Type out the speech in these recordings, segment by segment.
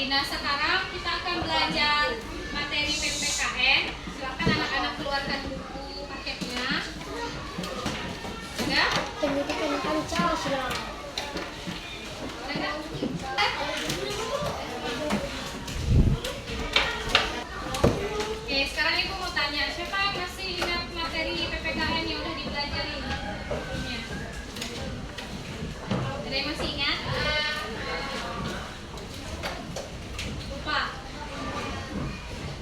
nah sekarang kita akan belajar materi PPKN. Silakan anak-anak keluarkan buku paketnya. Sudah? Pendidikan Pancasila. Oke, sekarang Ibu mau tanya, siapa yang masih ingat materi PPKN yang udah dipelajari sebelumnya? Ada yang masih ingat? Lupa?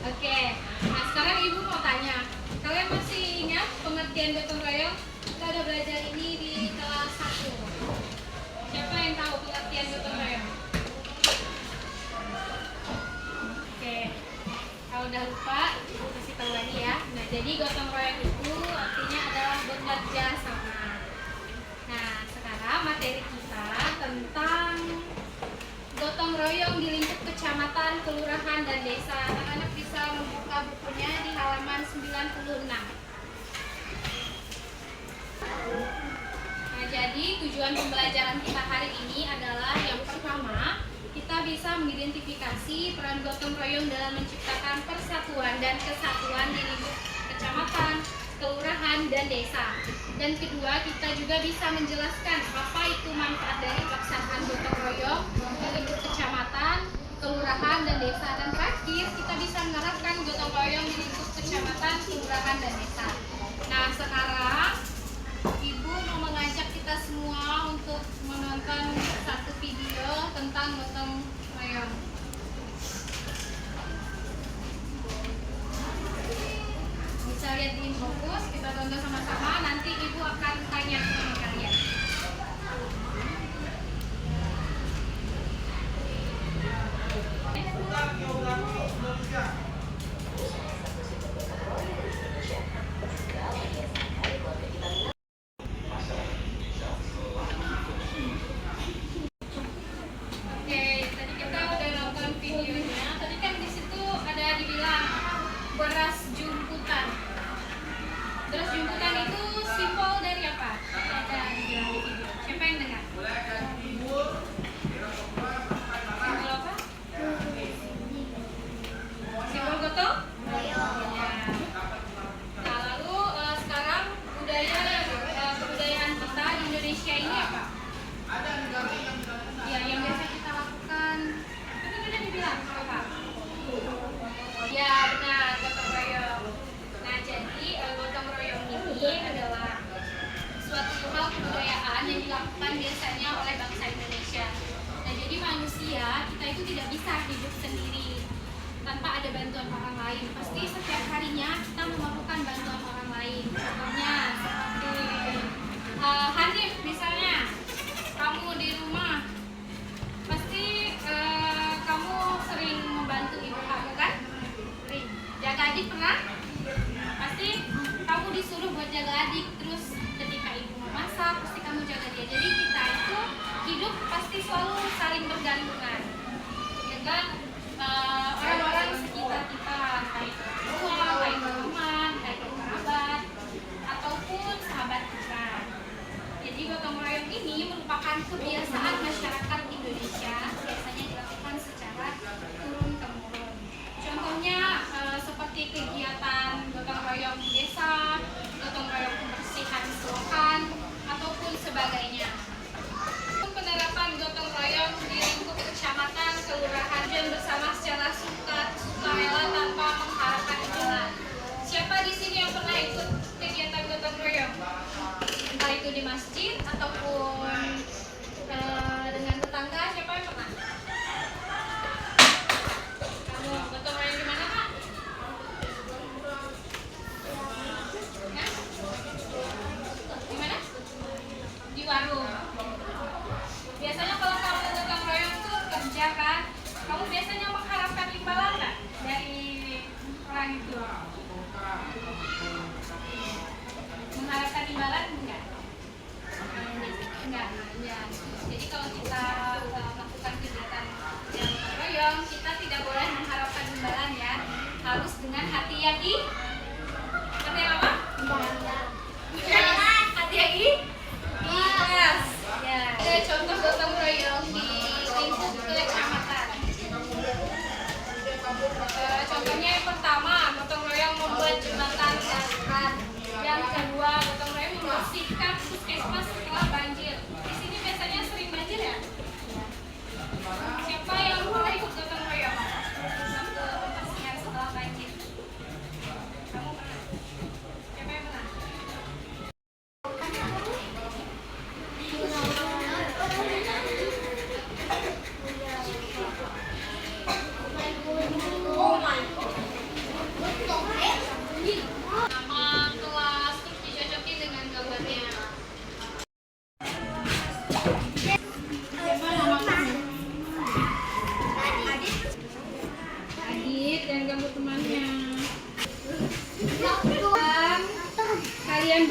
Oke, nah sekarang Ibu mau tanya, kalian masih ingat pengertian gotong royong? Kita udah belajar ini di kelas 1. Siapa yang tahu pengertian gotong royong? Oke, kalau udah lupa, Ibu kasih tahu lagi ya. Nah, jadi gotong royong itu artinya adalah bekerja sama. Nah, sekarang materi kita tentang gotong royong di lingkup kecamatan, kelurahan, dan desa. Anak-anak bisa membuka bukunya di halaman 96. Nah, jadi tujuan pembelajaran kita hari ini adalah yang pertama, kita bisa mengidentifikasi peran gotong royong dalam menciptakan persatuan dan kesatuan di lingkup kecamatan, kelurahan, dan desa. Dan kedua, kita juga bisa menjelaskan apa itu manfaat dari pelaksanaan gotong royong di lingkup kecamatan, kelurahan, dan desa. Dan terakhir, kita bisa menerapkan gotong royong di lingkup kecamatan, kelurahan, dan desa. Nah, sekarang Ibu mau mengajak kita semua untuk menonton satu video tentang gotong royong. Bisa lihat di Infokus, kita tonton sama-sama. Nanti Ibu akan tanya sama kalian. Oke, tadi kita udah nonton videonya. Tadi kan di situ ada dibilang beras jumputan. Beras jumputan itu simbol dari apa? Ada dibilang di video. Siapa yang dengar? Simbol apa? Simbol gotong? Ya. Nah, lalu sekarang kebudayaan kita di Indonesia ini apa? Ya, yang biasa kita lakukan. Itu udah dibilang apa? Ya, benar, gotong royong. Nah, jadi gotong royong ini adalah suatu hal kebudayaan yang dilakukan biasanya oleh bangsa Indonesia. Nah, jadi manusia kita itu tidak bisa hidup sendiri tanpa ada bantuan orang lain. Pasti setiap harinya kita memerlukan bantuan orang lain. Contohnya seperti Hanif misalnya, kamu di rumah pasti kamu sering membantu ibu kamu kan? Sering. Jaga adik pernah? Pasti kamu disuruh buat jaga adik. Terus ketika ibu memasak pasti kamu jaga dia. Jadi kita itu hidup pasti selalu saling bergantungan dengan orang-orang sekitar kita, baik tua, baik teman, baik kerabat, ataupun sahabat kita. Jadi gotong royong ini merupakan kebiasaan masyarakat Indonesia, biasanya dilakukan secara turun-temurun. Contohnya seperti kegiatan gotong royong di desa, gotong royong pembersihan selokan, ataupun sebagainya. Penerapan gotong royong di lingkup kecamatan, kelurahan, dan bersama secara sukarela tanpa mengharapkan imbalan. Siapa di sini yang pernah ikut kegiatan gotong royong? Entah itu di masjid ataupun dengan tetangga, siapa yang pernah? Kamu gotong royong di mana, Pak? Ya? Di mana? Di warung. Biasanya kalau kamu gotong royong tuh kerja kan, kamu biasanya mengharapkan imbalan nggak dari orang itu? Mengharapkan imbalan enggak?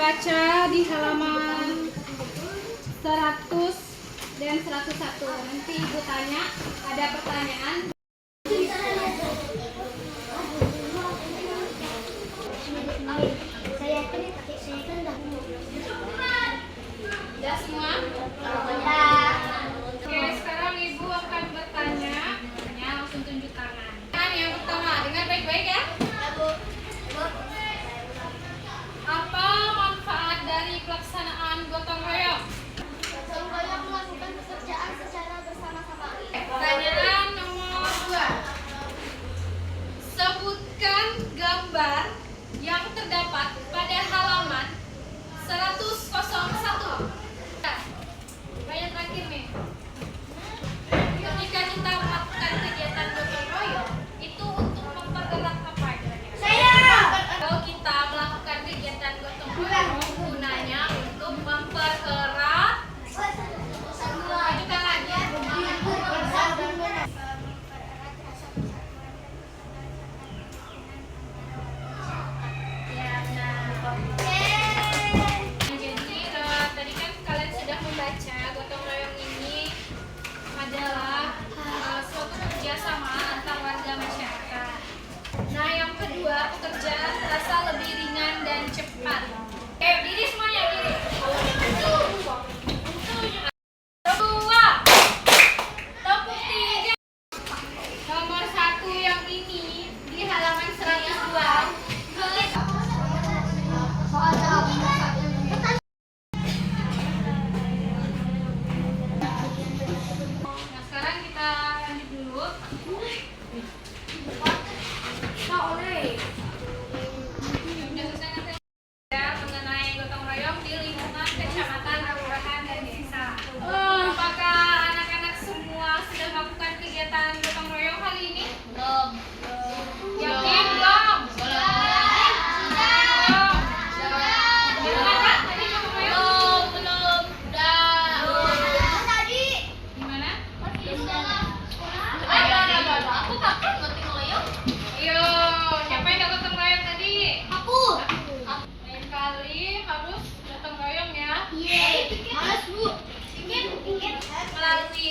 membaca di halaman 100 dan 101. Nanti Ibu tanya, ada pertanyaan. Saya kan dah. Sudah semua? Oke, sekarang Ibu akan bertanya. Tanya langsung tunjuk tangan. Yang pertama, dengar baik-baik ya. Apa manfaat dari pelaksanaan gotong royong? Gotong royong melakukan pekerjaan secara bersama-sama. Pertanyaan nomor 2. Sebutkan gambar yang terdapat pada halaman 101. Pertanyaan terakhir nih. Ketika kita melakukan kegiatan gotong royong, itu untuk mempergerak apa kira-kira? Kalau kita melakukan kegiatan gotong royong, gunanya untuk mempererat. Majukan lagi. Ya, benar. Jadi tadi kan kalian sudah membaca gotong royong ini adalah suatu kerjasama antar warga masyarakat. Nah, yang kedua, pekerjaan terasa lebih ringan dan cepat. Diri semuanya, diri. Dua. Tepuk tiga. Nomor 1 yang ini di halaman 102. Nah, sekarang kita lanjut dulu. Sudah selesai nanti ya mengenai gotong royong di lingkungan kecamatan, kelurahan, dan desa. Apakah anak-anak semua sudah melakukan kegiatan gotong royong kali ini? Belum. Yakin belum? Gimana Kak? Tadi gotong royong? Belum. Gimana? Aku kapan gotong royong? Yo, siapa yang gak gotong royong tadi? Aku. Lain kali harus gotong royong ya. Malas, Bu. Melalui